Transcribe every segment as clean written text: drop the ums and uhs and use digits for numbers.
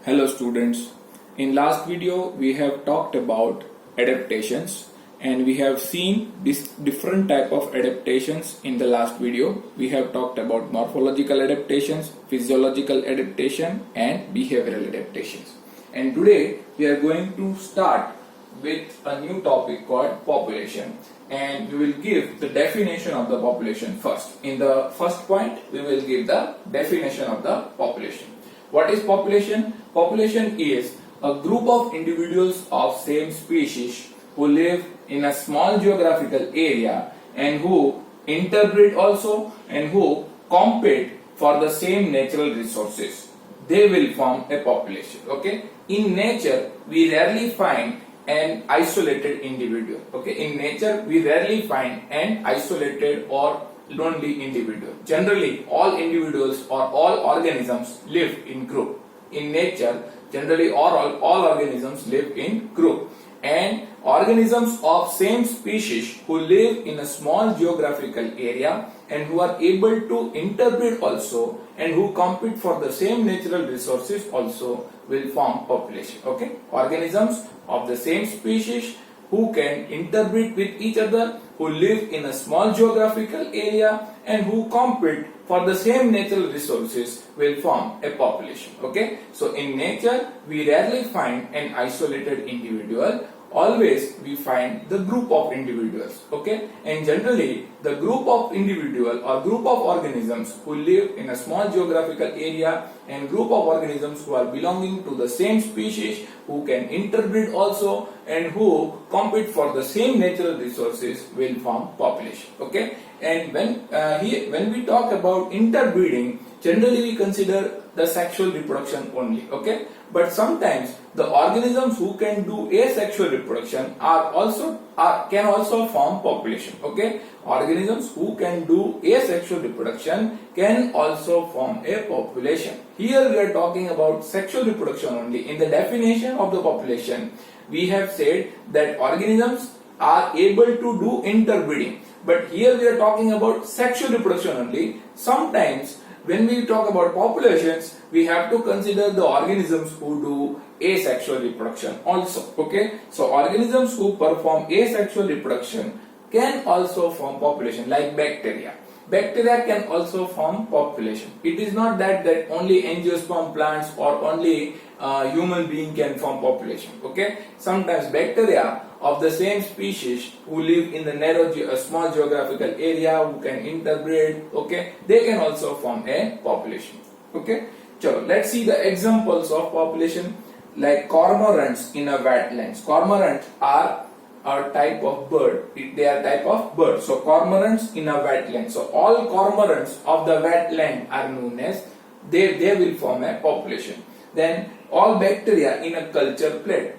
Hello students, in last video we have talked about adaptations and we have seen this different type of adaptations in the last video. We have talked about morphological adaptations, physiological adaptation and behavioral adaptations. And today we are going to start with a new topic called population, and we will give the definition of the population first. In the first point we will give the definition of the population. What is population? Population is a group of individuals of same species who live in a small geographical area and who interbreed also and who compete for the same natural resources. They will form a population. Okay. In nature, we rarely find an isolated individual. Okay. In nature, we rarely find an isolated or lonely individual. Generally, all individuals or all organisms live in group. In nature, generally all organisms live in group, and organisms of same species who live in a small geographical area and who are able to interbreed also and who compete for the same natural resources also will form population. Okay, organisms of the same species who can interbreed with each other, who live in a small geographical area and who compete for the same natural resources will form a population. Okay, so in nature we rarely find an isolated individual. Always we find the group of individuals. Okay, and generally the group of individual or group of organisms who live in a small geographical area and group of organisms who are belonging to the same species who can interbreed also and who compete for the same natural resources will form population. Okay, and when we talk about interbreeding, generally we consider the sexual reproduction only. Okay, but sometimes the organisms who can do asexual reproduction can also form population. Okay, organisms who can do asexual reproduction can also form a population. Here we are talking about sexual reproduction only. In the definition of the population, we have said that organisms are able to do interbreeding, but here we are talking about sexual reproduction only. Sometimes when we talk about populations, we have to consider the organisms who do asexual reproduction also. Okay, so organisms who perform asexual reproduction can also form population, like bacteria. Bacteria can also form population. It is not that only angiosperm plants or only human being can form population. Okay, sometimes bacteria of the same species who live in the small geographical area, who can interbreed, okay, they can also form a population. Okay, so let's see the examples of population, like cormorants in a wetlands. Cormorants are a type of bird. They are type of bird. So cormorants in a wetland. So all cormorants of the wetland are known as they will form a population. Then all bacteria in a culture plate.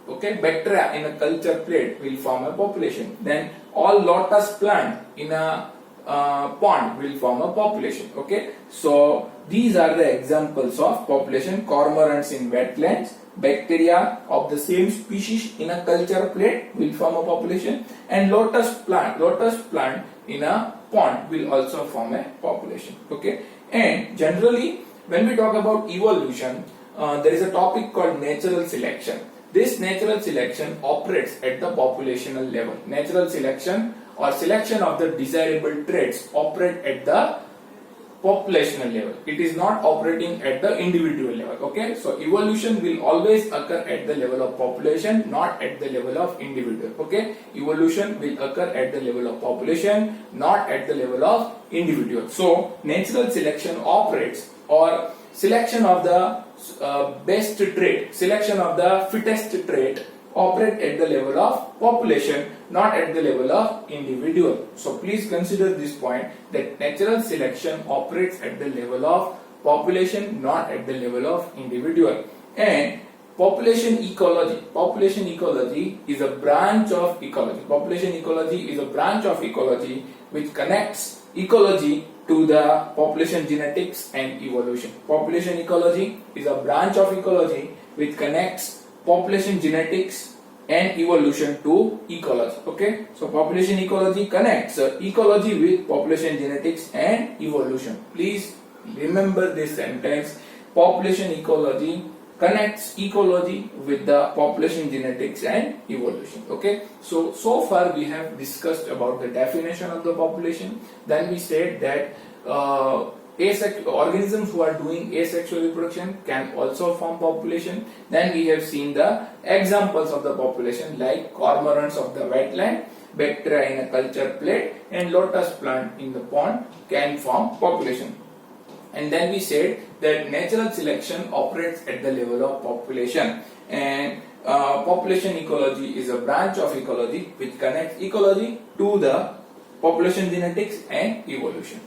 Okay, bacteria in a culture plate will form a population. Then all lotus plant in a pond will form a population. Okay, so these are the examples of population: cormorants in wetlands, bacteria of the same species in a culture plate will form a population, and lotus plant in a pond will also form a population. Okay, and generally when we talk about evolution, there is a topic called natural selection. This natural selection operates at the populational level. Natural selection or selection of the desirable traits operate at the populational level. It is not operating at the individual level. Okay, so evolution will always occur at the level of population, not at the level of individual. Okay, evolution will occur at the level of population, not at the level of individual. So natural selection operates, or selection of the best trait, selection of the fittest trait operate at the level of population, not at the level of individual. So please consider this point, that natural selection operates at the level of population, not at the level of individual. And population ecology. Population ecology is a branch of ecology. Population ecology is a branch of ecology which connects ecology to the population genetics and evolution. Population ecology is a branch of ecology which connects population genetics and evolution to ecology. Okay, so population ecology connects ecology with population genetics and evolution. Please remember this sentence: population ecology connects ecology with the population genetics and evolution. Okay, so far we have discussed about the definition of the population. Then we said that organisms who are doing asexual reproduction can also form population. Then we have seen the examples of the population like cormorants of the wetland, bacteria in a culture plate, and lotus plant in the pond can form population. And then we said that natural selection operates at the level of population, and population ecology is a branch of ecology which connects ecology to the population genetics and evolution.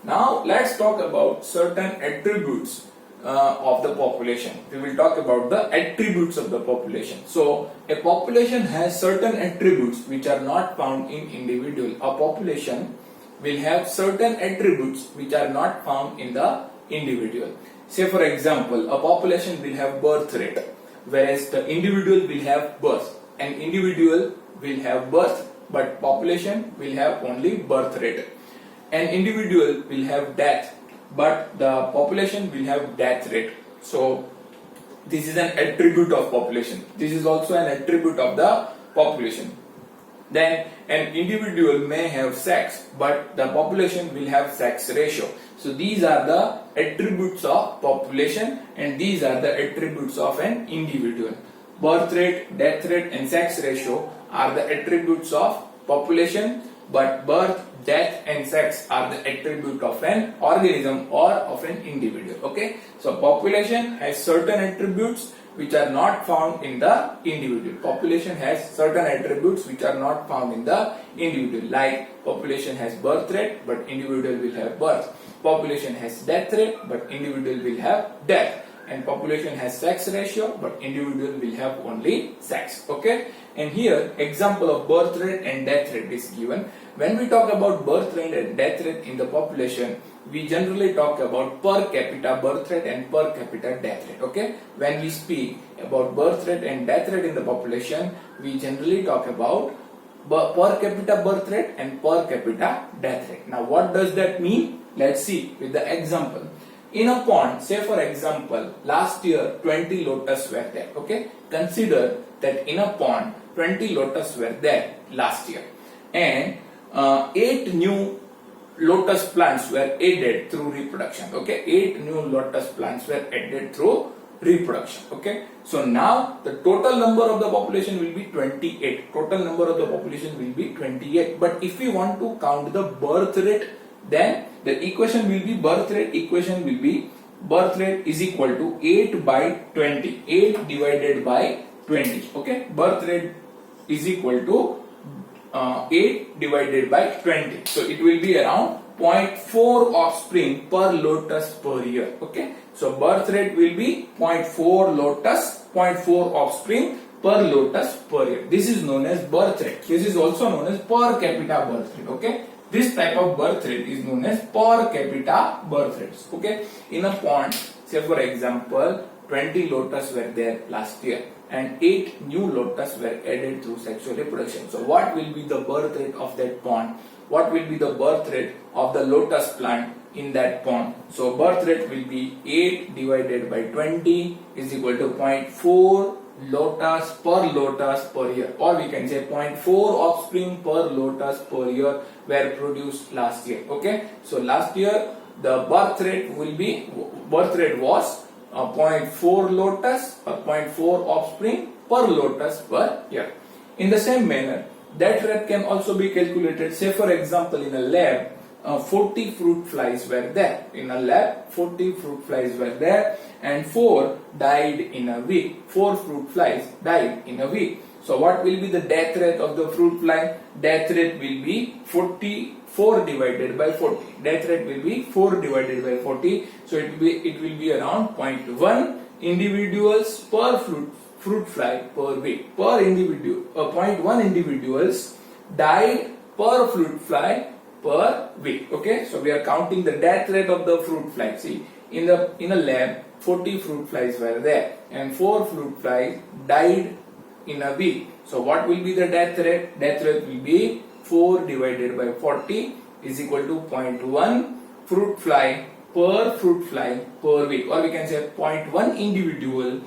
Now let's talk about certain attributes of the population. We will talk about the attributes of the population. So a population has certain attributes which are not found in individual. A population will have certain attributes which are not found in the individual. Say for example, a population will have birth rate, whereas the individual will have birth. An individual will have birth, but population will have only birth rate. An individual will have death, but the population will have death rate. So this is an attribute of population. This is also an attribute of the population. Then an individual may have sex, but the population will have sex ratio. So these are the attributes of population, and these are the attributes of an individual. Birth rate, death rate, and sex ratio are the attributes of population, but birth, death, and sex are the attribute of an organism or of an individual. Okay, so population has certain attributes which are not found in the individual. Population has certain attributes which are not found in the individual, like population has birth rate but individual will have birth. Population has death rate but individual will have death. And population has sex ratio but individual will have only sex. Okay, and here example of birth rate and death rate is given. When we talk about birth rate and death rate in the population, we generally talk about per capita birth rate and per capita death rate. Okay, when we speak about birth rate and death rate in the population, we generally talk about per capita birth rate and per capita death rate. Now what does that mean? Let's see with the example. In a pond, say for example, last year 20 lotus were there. Okay, consider that in a pond 20 lotus were there last year, and 8 new lotus plants were added through reproduction. Okay, 8 new lotus plants were added through reproduction. Okay, so now the total number of the population will be 28. Total number of the population will be 28. But if we want to count the birth rate, then the equation will be birth rate is equal to 8 by 20. 8 divided by 20. Okay, birth rate is equal to 8 divided by 20. So it will be around 0.4 offspring per lotus per year. Okay, so birth rate will be 0.4 offspring per lotus per year. This is known as birth rate. This is also known as per capita birth rate. Okay, this type of birth rate is known as per capita birth rates. Okay, in a pond, say for example 20 lotus were there last year and 8 new lotus were added through sexual reproduction. So what will be the birth rate of that pond? What will be the birth rate of the lotus plant in that pond? So birth rate will be 8 divided by 20 is equal to 0.4 lotus per year, or we can say 0.4 offspring per lotus per year were produced last year. Okay, so last year the birth rate was 0.4 lotus or 0.4 offspring per lotus per year. In the same manner, that rate can also be calculated. Say for example, in a lab 40 fruit flies were there. In a lab 40 fruit flies were there and 4 died in a week. 4 fruit flies died in a week. So what will be the death rate of the fruit fly? Death rate will be 4 divided by 40. Death rate will be 4 divided by 40. So it will be around 0.1 individuals per fruit fly per week. Per individual, 0.1 individuals died per fruit fly per week. Okay, so we are counting the death rate of the fruit fly. See, in a lab 40 fruit flies were there and 4 fruit flies died in a week. So what will be the death rate? Death rate will be 4 divided by 40 is equal to 0.1 fruit fly per fruit fly per week, or we can say 0.1 individual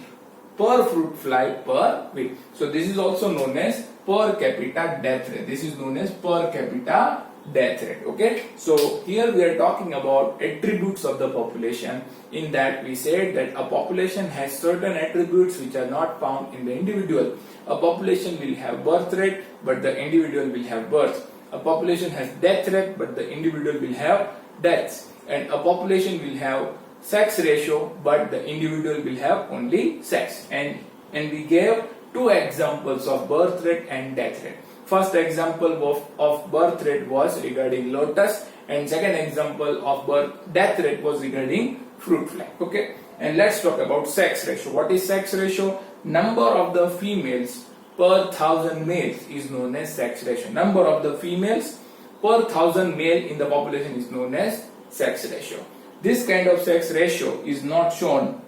per fruit fly per week. So this is also known as per capita death rate. This is known as per capita death rate. Okay, so here we are talking about attributes of the population. In that we said that a population has certain attributes which are not found in the individual. A population will have birth rate, but the individual will have birth. A population has death rate, but the individual will have deaths. And a population will have sex ratio, but the individual will have only sex. And we gave two examples of birth rate and death rate. First example of birth rate was regarding lotus, and second example of death rate was regarding fruit fly. Okay, and let's talk about sex ratio. What is sex ratio? Number of the females per 1,000 males is known as sex ratio. Number of the females per 1,000 male in the population is known as sex ratio. This kind of sex ratio is not shown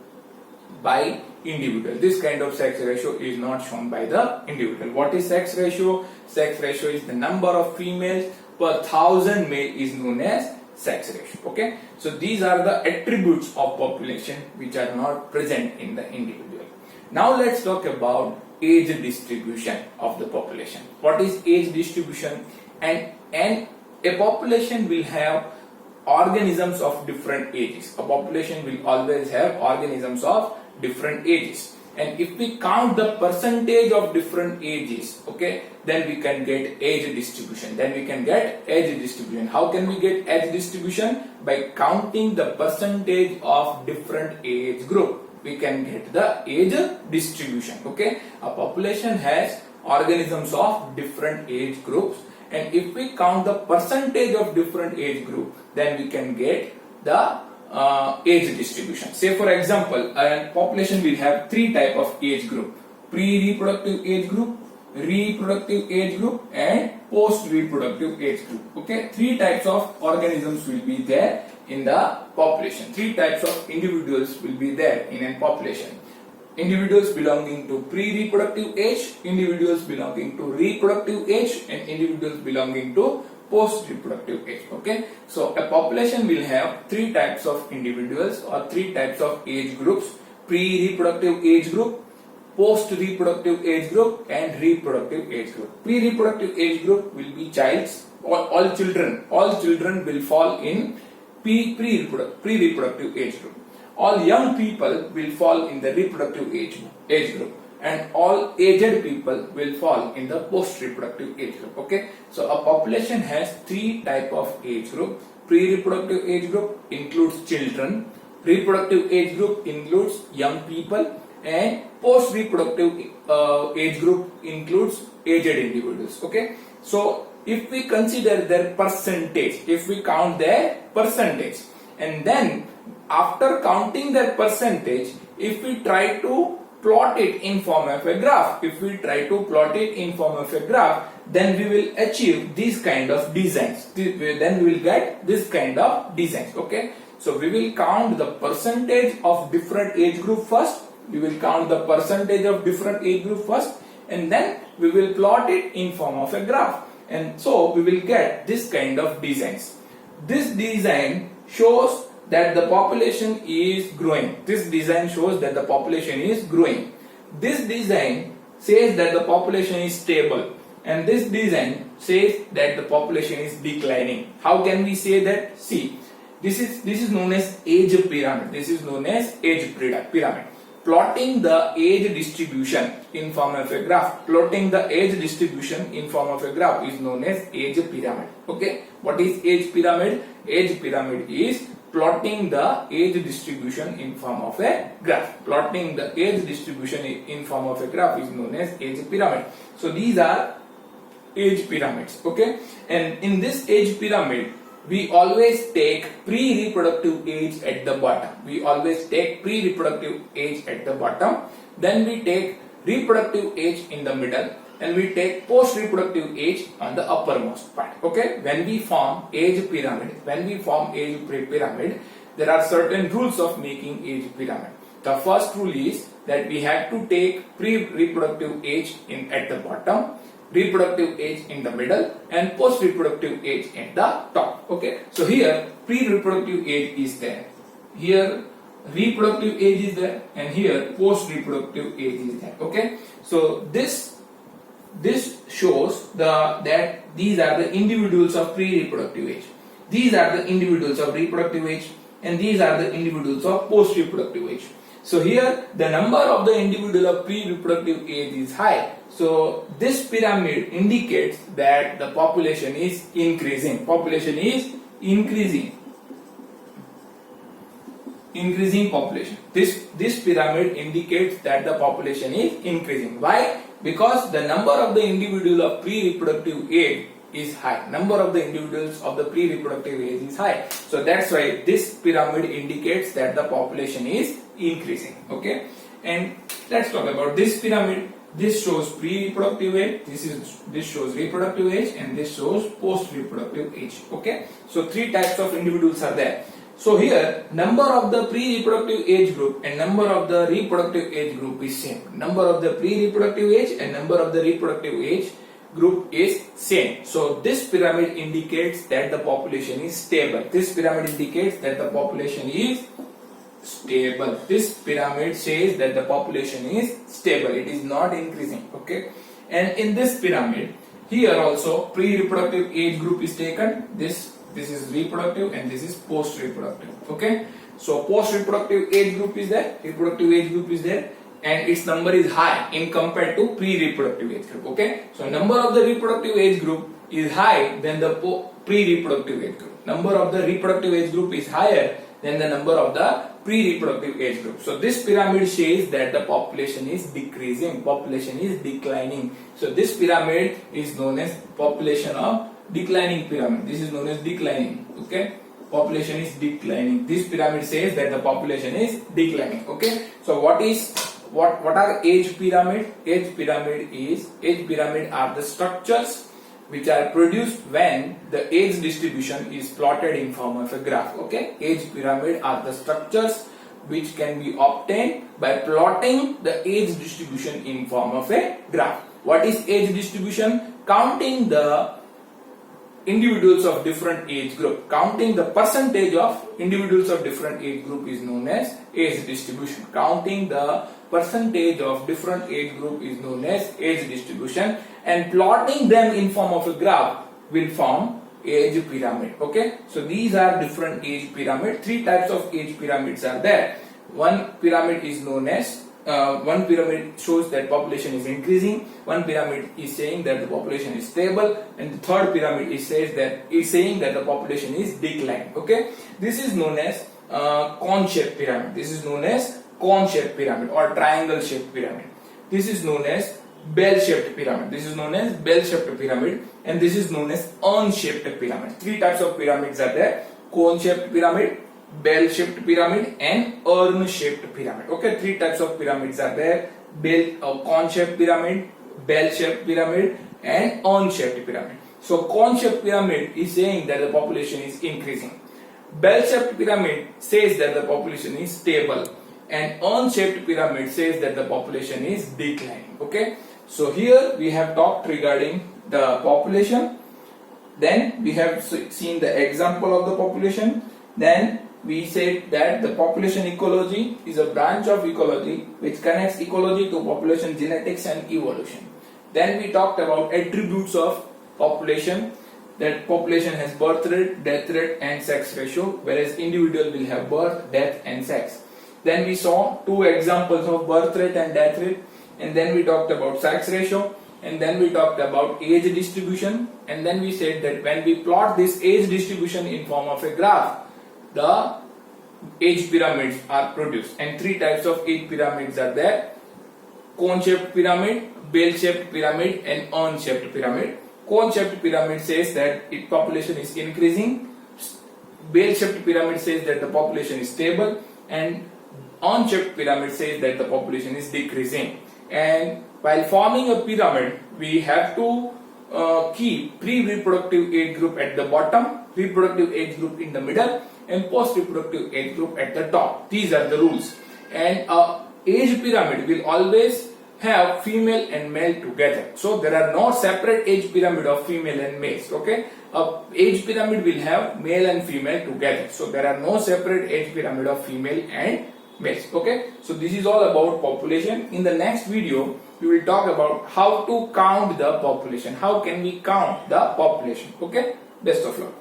by individual. This kind of sex ratio is not shown by the individual. What is sex ratio? Sex ratio is the number of females per 1,000 male is known as sex ratio. Okay, so these are the attributes of population which are not present in the individual. Now let's talk about age distribution of the population. What is age distribution? And a population will have organisms of different ages. A population will always have organisms of different ages. And if we count the percentage of different ages, okay, then we can get age distribution. How can we get age distribution? By counting the percentage of different age group, we can get the age distribution. Okay, a population has organisms of different age groups, and if we count the percentage of different age group, then we can get the age distribution. Say for example, a population will have three type of age group: pre-reproductive age group, reproductive age group, and post-reproductive age group. Okay, three types of organisms will be there in the population. Three types of individuals will be there in a population. Individuals belonging to pre-reproductive age, individuals belonging to reproductive age, and individuals belonging to post-reproductive age. Okay, so a population will have three types of individuals or three types of age groups: pre-reproductive age group, post-reproductive age group, and reproductive age group. Pre-reproductive age group will be childs, all children. All children will fall in pre-reproductive age group. All young people will fall in the reproductive age group, and all aged people will fall in the post-reproductive age group. Okay, so a population has three type of age group. Pre-reproductive age group includes children, reproductive age group includes young people, and post-reproductive age group includes aged individuals. Okay, so if we consider their percentage, if we count their percentage, and then after counting their percentage, if we try to plot it in form of a graph, then we will achieve this kind of designs. Then we will get this kind of designs. Okay, so we will count the percentage of different age group first. And then we will plot it in form of a graph. And so we will get this kind of designs. This design shows that the population is growing. This design says that the population is stable, and this design says that the population is declining. How can we say that? See, this is known as age pyramid. Plotting the age distribution in form of a graph. Is known as age pyramid. Okay, what is age pyramid? Age pyramid is plotting the age distribution in form of a graph. Is known as age pyramid. So these are age pyramids. Okay, and in this age pyramid, we always take pre-reproductive age at the bottom. Then we take reproductive age in the middle, and we take post-reproductive age on the uppermost part. Okay, when we form age pyramid, there are certain rules of making age pyramid. The first rule is that we have to take pre-reproductive age at the bottom. reproductive age in the middle, and post-reproductive age at the top. Okay, so here pre-reproductive age is there, here reproductive age is there, and here post-reproductive age is there. Okay, so this shows that these are the individuals of pre-reproductive age, these are the individuals of reproductive age, and these are the individuals of post-reproductive age. So here the number of the individual of pre-reproductive age is high. So this pyramid indicates that the population is increasing. Population is increasing population. This pyramid indicates that the population is increasing. Why? Because the number of the individual of pre-reproductive age is high. Number of the individuals of the pre-reproductive age is high. So that's why this pyramid indicates that the population is increasing. Okay, and let's talk about this pyramid. This shows pre-reproductive age, this shows reproductive age, and this shows post-reproductive age. Okay, so three types of individuals are there. So here number of the pre-reproductive age group and number of the reproductive age group is same. Number of the pre-reproductive age and number of the reproductive age group is same. So this pyramid indicates that the population is stable. This pyramid indicates that the population is stable. This pyramid says that the population is stable. It is not increasing. Okay, and in this pyramid here also pre-reproductive age group is taken. This is reproductive and this is post-reproductive. Okay, so post-reproductive age group is there, reproductive age group is there, and its number is high in compared to pre-reproductive age group. Okay, so number of the reproductive age group is high than the pre-reproductive age group. Number of the reproductive age group is higher than the number of the pre-reproductive age group. So this pyramid says that the population is decreasing, population is declining. So this pyramid is known as population of declining pyramid. This is known as declining. Okay, population is declining. This pyramid says that the population is declining. Okay, so what are age pyramid? Age pyramid are the structures which are produced when the age distribution is plotted in form of a graph. Okay, age pyramid are the structures which can be obtained by plotting the age distribution in form of a graph. What is age distribution? Counting the individuals of different age group. Counting the percentage of individuals of different age group is known as age distribution. Counting the percentage of different age group is known as age distribution, and plotting them in form of a graph will form age pyramid. Okay, so these are different age pyramid. Three types of age pyramids are there. One pyramid is known as one pyramid shows that population is increasing, one pyramid is saying that the population is stable, and the third pyramid is saying that the population is declining. Okay, this is known as cone-shaped pyramid. This is known as cone-shaped pyramid or triangle-shaped pyramid. This is known as bell-shaped pyramid. This is known as bell-shaped pyramid, and this is known as urn-shaped pyramid. Three types of pyramids are there: cone-shaped pyramid, bell-shaped pyramid, and urn-shaped pyramid. Okay, three types of pyramids are there: cone-shaped pyramid, bell-shaped pyramid, and urn-shaped pyramid. So cone-shaped pyramid is saying that the population is increasing. Bell-shaped pyramid says that the population is stable, and urn-shaped pyramid says that the population is declining. Okay, so here we have talked regarding the population. Then we have seen the example of the population. Then we said that the population ecology is a branch of ecology which connects ecology to population genetics and evolution. Then we talked about attributes of population, that population has birth rate, death rate, and sex ratio, whereas individual will have birth, death, and sex. Then we saw two examples of birth rate and death rate, and then we talked about sex ratio, and then we talked about age distribution, and then we said that when we plot this age distribution in form of a graph, the age pyramids are produced. And three types of age pyramids are there: cone-shaped pyramid, bell-shaped pyramid, and urn-shaped pyramid. Cone-shaped pyramid says that its population is increasing, bell-shaped pyramid says that the population is stable, and urn-shaped pyramid says that the population is decreasing. And while forming a pyramid, we have to keep pre-reproductive age group at the bottom, reproductive age group in the middle, and post-reproductive age group at the top. These are the rules. And age pyramid will always have female and male together. So there are no separate age pyramid of female and males. Okay, a age pyramid will have male and female together. So there are no separate age pyramid of female and males. Okay, so this is all about population. In the next video, we will talk about how to count the population. How can we count the population? Okay, best of luck.